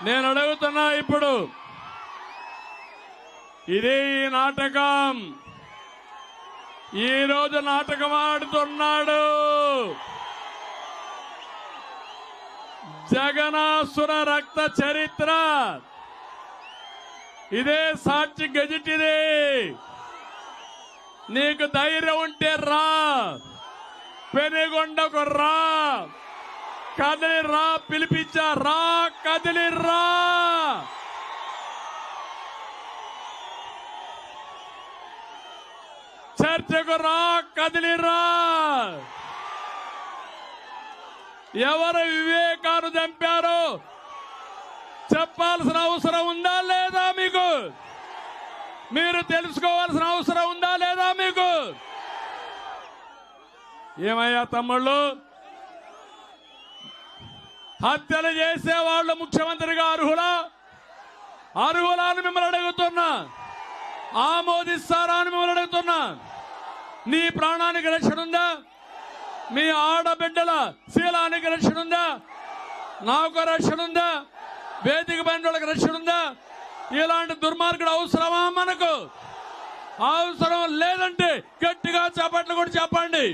నేను అడుగుతున్నా ఇప్పుడు, ఇదే ఈ నాటకం. ఈ రోజు నాటకం ఆడుతున్నాడు జగనాసుర రక్త చరిత్ర. ఇదే సాక్షి గెజిట్. ఇది నీకు ధైర్యం ఉంటే రా, పెనుగొండకు రా, కదిలి రా, పిలిపించా రా, కదిలి రా. చర్చకు రా, కదిలి రా. ఎవరు వివేకాన్ని చంపారో చెప్పాల్సిన అవసరం ఉందా లేదా మీకు? మీరు తెలుసుకోవాల్సిన అవసరం ఉందా లేదా మీకు? ఏమయ్యా తమ్ముళ్ళు, హత్యలు చేసే వాళ్ళు ముఖ్యమంత్రిగా అర్హులా? అర్హులా అని మిమ్మల్ని అడుగుతున్నా. ఆమోదిస్తారా అని మిమ్మల్ని అడుగుతున్నా. నీ ప్రాణానికి రక్షణ ఉందా? మీ ఆడబిడ్డల శీలానికి రక్షణ ఉందా? నాకు రక్షణ ఉందా? వేదిక పైన వాళ్ళకి రక్షణ ఉందా? ఇలాంటి దుర్మార్గుడు అవసరమా మనకు? అవసరం లేదంటే గట్టిగా చప్పట్లు కూడా చెప్పండి.